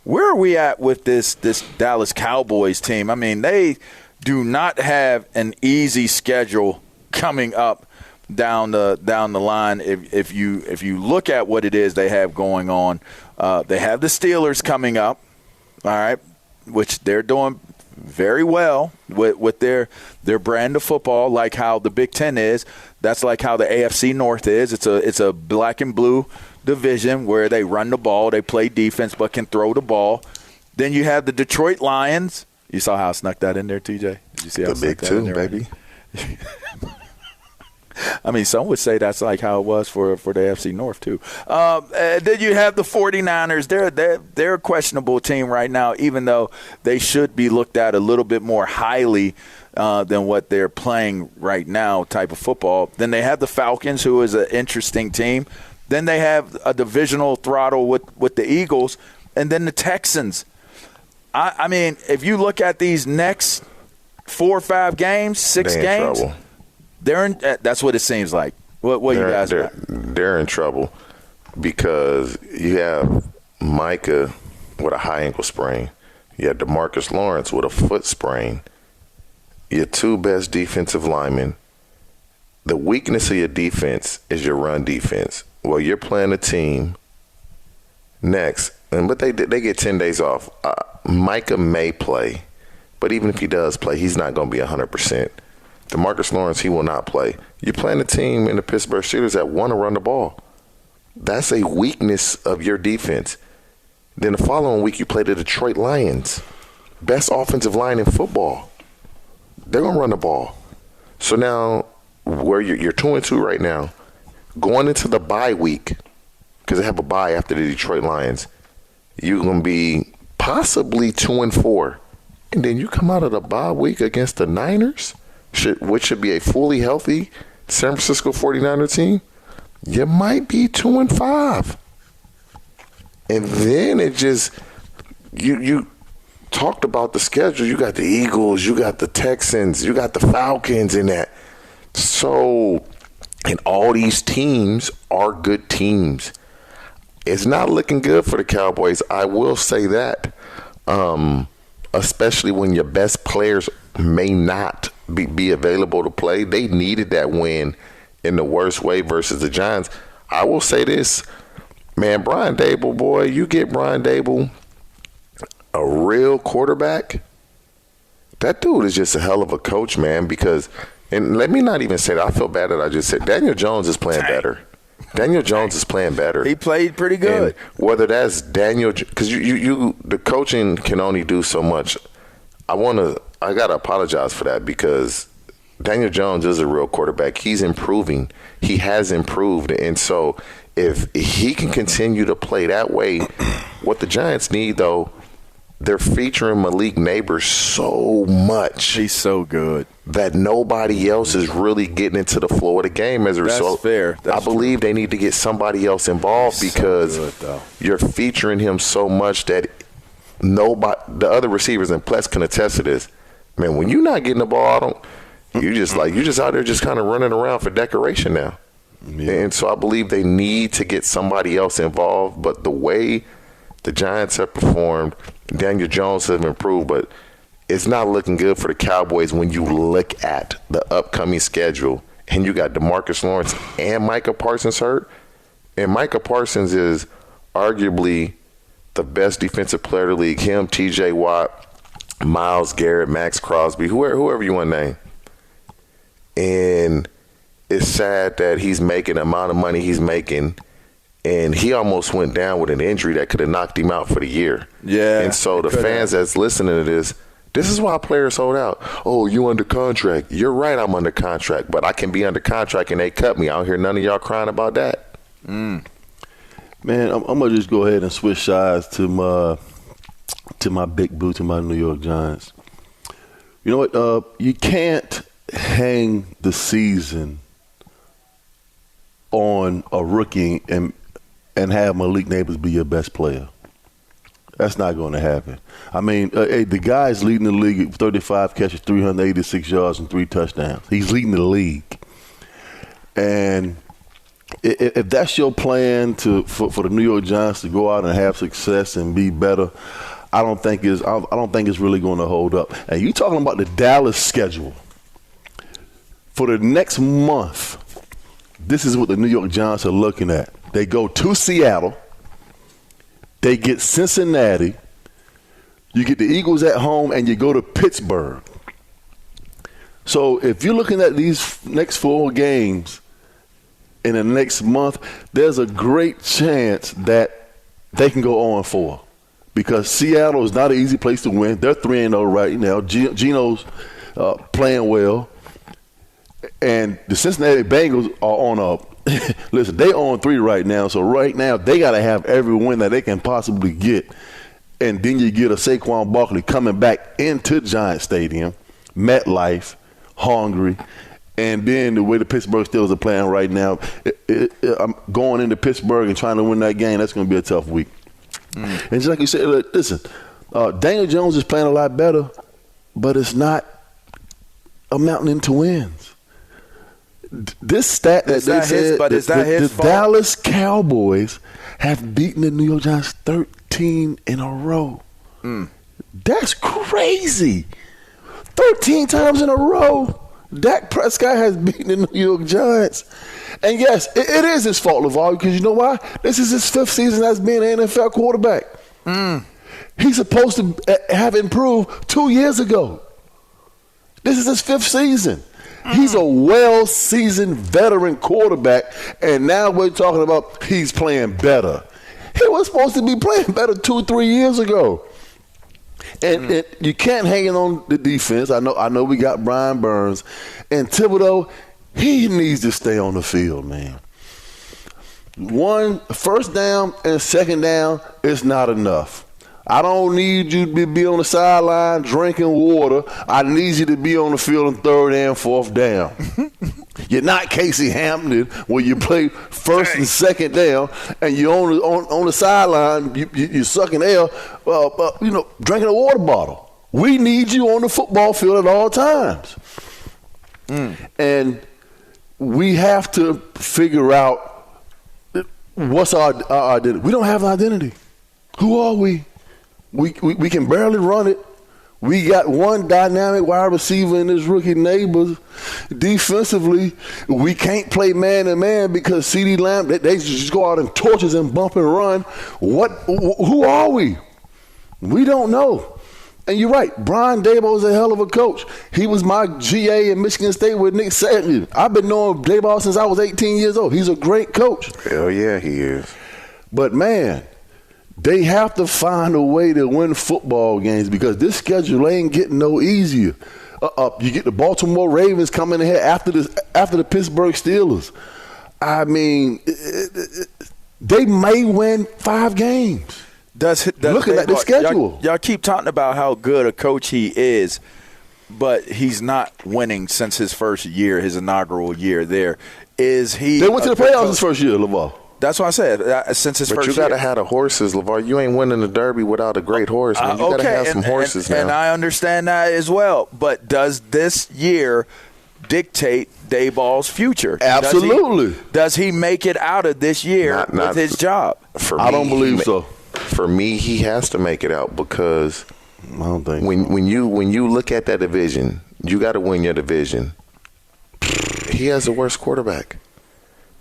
Where are we at with this Dallas Cowboys team? I mean, they do not have an easy schedule coming up down the line. If you look at what it is they have going on, they have the Steelers coming up, all right, which they're doing very well with their brand of football, like how the Big Ten is. That's like how the AFC North is. It's a black and blue division where they run the ball, they play defense, but can throw the ball. Then you have the Detroit Lions. You saw how I snuck that in there, TJ? Did you see how the Big Two, baby? I mean, some would say that's like how it was for the AFC North, too. Then you have the 49ers. They're a questionable team right now, even though they should be looked at a little bit more highly than what they're playing right now type of football. Then they have the Falcons, who is an interesting team. Then they have a divisional throttle with the Eagles. And then the Texans. I mean, if you look at these next 4 or 5 games, 6 games, they're in, that's what it seems like. What you guys got? They're in trouble because you have Micah with a high ankle sprain. You have DeMarcus Lawrence with a foot sprain. Your 2 best defensive linemen. The weakness of your defense is your run defense. Well, you're playing a team next, but they get 10 days off. Micah may play, but even if he does play, he's not going to be 100%. DeMarcus Lawrence, he will not play. You're playing a team in the Pittsburgh Steelers that want to run the ball. That's a weakness of your defense. Then the following week, you play the Detroit Lions, best offensive line in football. They're going to run the ball. So now, where you're 2-2 right now, going into the bye week, because they have a bye after the Detroit Lions, you're going to be possibly 2-4. And then you come out of the bye week against the Niners, which should be a fully healthy San Francisco 49er team, you might be 2-5. And then it just, you talked about the schedule. You got the Eagles, you got the Texans, you got the Falcons in that. So, and all these teams are good teams. It's not looking good for the Cowboys. I will say that, especially when your best players may not be available to play. They needed that win in the worst way versus the Giants. I will say this, man, Brian Daboll, boy, you get Brian Daboll, a real quarterback, that dude is just a hell of a coach, man, because – and let me not even say that. I feel bad that I just said Daniel Jones is playing better. Daniel Jones is playing better. He played pretty good. And whether that's Daniel, because you the coaching can only do so much. I gotta apologize for that because Daniel Jones is a real quarterback. He's improving. He has improved, and so if he can continue to play that way, what the Giants need though, they're featuring Malik Neighbors so much. He's so good that nobody else is really getting into the flow of the game as a result. That's fair. I believe they need to get somebody else involved because you're featuring him so much that the other receivers, and Plex can attest to this, man, when you're not getting the ball, you just out there just kind of running around for decoration now. Yeah. And so I believe they need to get somebody else involved. But the way the Giants have performed, Daniel Jones has improved, but it's not looking good for the Cowboys when you look at the upcoming schedule and you got DeMarcus Lawrence and Micah Parsons hurt. And Micah Parsons is arguably the best defensive player of the league. Him, TJ Watt, Myles Garrett, Max Crosby, whoever you want to name. And it's sad that he's making the amount of money he's making, and he almost went down with an injury that could have knocked him out for the year. Yeah. And so the fans that's listening to this is why players hold out. Oh, you under contract. You're right, I'm under contract, but I can be under contract and they cut me. I don't hear none of y'all crying about that. Man, I'm going to just go ahead and switch sides to my big boot, to my New York Giants. You know what? You can't hang the season on a rookie and have Malik Neighbors be your best player. That's not going to happen. I mean, the guy's leading the league with 35 catches, 386 yards, and 3 touchdowns. He's leading the league. And if that's your plan for the New York Giants to go out and have success and be better, I don't think it's really going to hold up. And you talking about the Dallas schedule for the next month? This is what the New York Giants are looking at. They go to Seattle. They get Cincinnati. You get the Eagles at home, and you go to Pittsburgh. So if you're looking at these next 4 games in the next month, there's a great chance that they can go 0-4 because Seattle is not an easy place to win. They're 3-0 right now. Geno's playing well. And the Cincinnati Bengals are on listen, they on 3 right now. So right now they got to have every win that they can possibly get. And then you get a Saquon Barkley coming back into Giant Stadium, MetLife, hungry. And then the way the Pittsburgh Steelers are playing right now, I'm going into Pittsburgh and trying to win that game. That's going to be a tough week. And just like you said, listen, Daniel Jones is playing a lot better, but it's not amounting into wins. This stat that they said, the Dallas Cowboys have beaten the New York Giants 13 in a row. That's crazy. 13 times in a row. Dak Prescott has beaten the New York Giants. And yes, it is his fault, LaVar, because you know why? This is his 5th season as being an NFL quarterback. He's supposed to have improved 2 years ago. This is his 5th season. He's a well-seasoned veteran quarterback, and now we're talking about he's playing better. He was supposed to be playing better 2-3 years ago. And you can't hang it on the defense. I know we got Brian Burns. And Thibodeau, he needs to stay on the field, man. 1st down and 2nd down is not enough. I don't need you to be on the sideline drinking water. I need you to be on the field on 3rd and 4th down. You're not Casey Hampton where you play 1st and 2nd down and you're on the sideline, you're sucking air, drinking a water bottle. We need you on the football field at all times. And we have to figure out what's our identity. We don't have an identity. Who are we? We can barely run it. We got one dynamic wide receiver in his rookie neighbors. Defensively, we can't play man-to-man because CeeDee Lamb, they just go out and torches and bump and run. Who are we? We don't know. And you're right, Brian Daboll is a hell of a coach. He was my GA in Michigan State with Nick Saban. I've been knowing Daboll since I was 18 years old. He's a great coach. Hell yeah, he is. But, man, they have to find a way to win football games because this schedule ain't getting no easier. You get the Baltimore Ravens coming ahead after the Pittsburgh Steelers. I mean, they may win 5 games. Looking at the schedule. Y'all keep talking about how good a coach he is, but he's not winning since his first year, his inaugural year there. Is he? They went to the playoffs his first year, LaVar. That's what I said. Since his first year. But you got to have the horses, LaVar. You ain't winning the Derby without a great horse. Man. You got to have some horses now. And I understand that as well. But does this year dictate Daboll's future? Absolutely. Does he make it out of this year with his job? I don't believe so. For me, he has to make it out because I don't think when you look at that division, you got to win your division. He has the worst quarterback.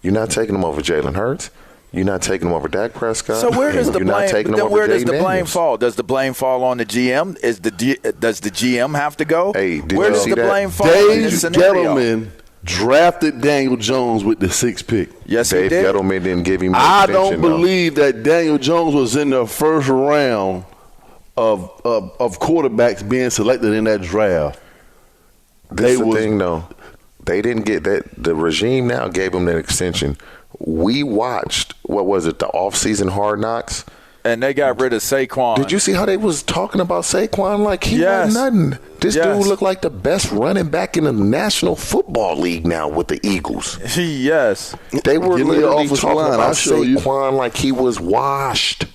You're not taking him over Jalen Hurts. You're not taking him over Dak Prescott. So where does the blame fall? Does the blame fall on the GM? Does the GM have to go? Hey, where does the blame fall? Dave Gettleman drafted Daniel Jones with the 6th pick. Yes, Dave he did. Gettleman didn't give him. I don't believe that Daniel Jones was in the first round of quarterbacks being selected in that draft. That's the thing, though. They didn't get that. The regime now gave them that extension. We watched, what was it, the offseason Hard Knocks? And they got rid of Saquon. Did you see how they was talking about Saquon like he was nothing? This dude looked like the best running back in the National Football League now with the Eagles. Yes. They were literally talking about Saquon like he was washed.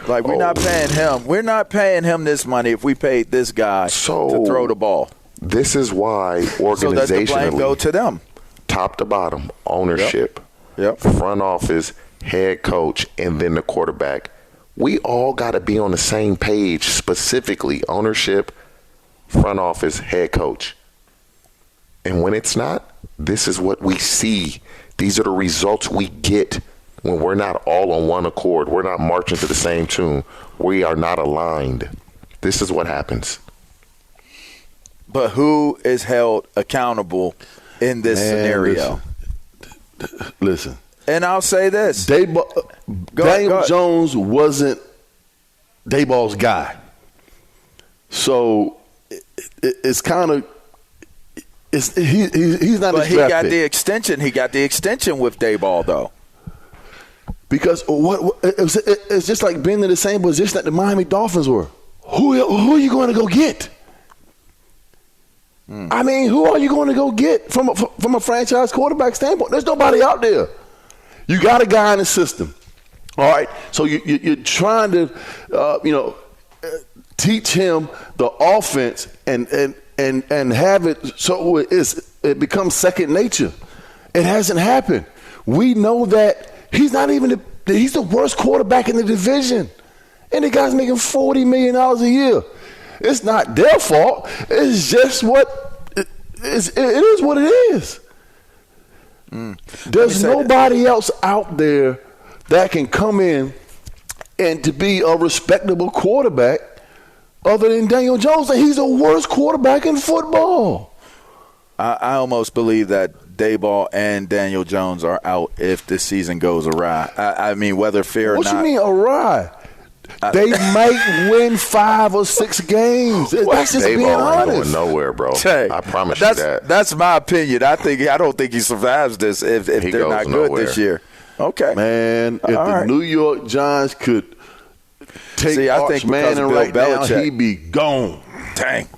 Like, we're not paying him. We're not paying him this money if we paid this guy to throw the ball. This is why organizationally, so does the blame go to them? Top to bottom, ownership, Yep. front office, head coach, and then the quarterback. We all got to be on the same page, specifically ownership, front office, head coach. And when it's not, this is what we see. These are the results we get when we're not all on one accord. We're not marching to the same tune. We are not aligned. This is what happens. But who is held accountable in this scenario? Listen. And I'll say this. Daniel Jones wasn't Daboll's guy. So it's kind of he's not. But he got the extension. He got the extension with Daboll, though. Because it's just like being in the same position that the Miami Dolphins were. Who are you going to go get? I mean, who are you going to go get from a franchise quarterback standpoint? There's nobody out there. You got a guy in the system, all right? So you're trying to, teach him the offense and have it so it becomes second nature. It hasn't happened. We know that he's not even he's the worst quarterback in the division, and the guy's making $40 million a year. It's not their fault. It's just it is what it is. There's nobody else out there that can come in and to be a respectable quarterback other than Daniel Jones. And he's the worst quarterback in football. I almost believe that Daboll and Daniel Jones are out if this season goes awry. I mean, whether fair or not. What you mean awry? They might win 5 or 6 games. That's just being honest. Ain't going nowhere, bro. I promise you that. That's my opinion. I don't think he survives this if they're not good this year. Okay, man. If the New York Giants could take Arch Manning right now, he'd be gone. Dang.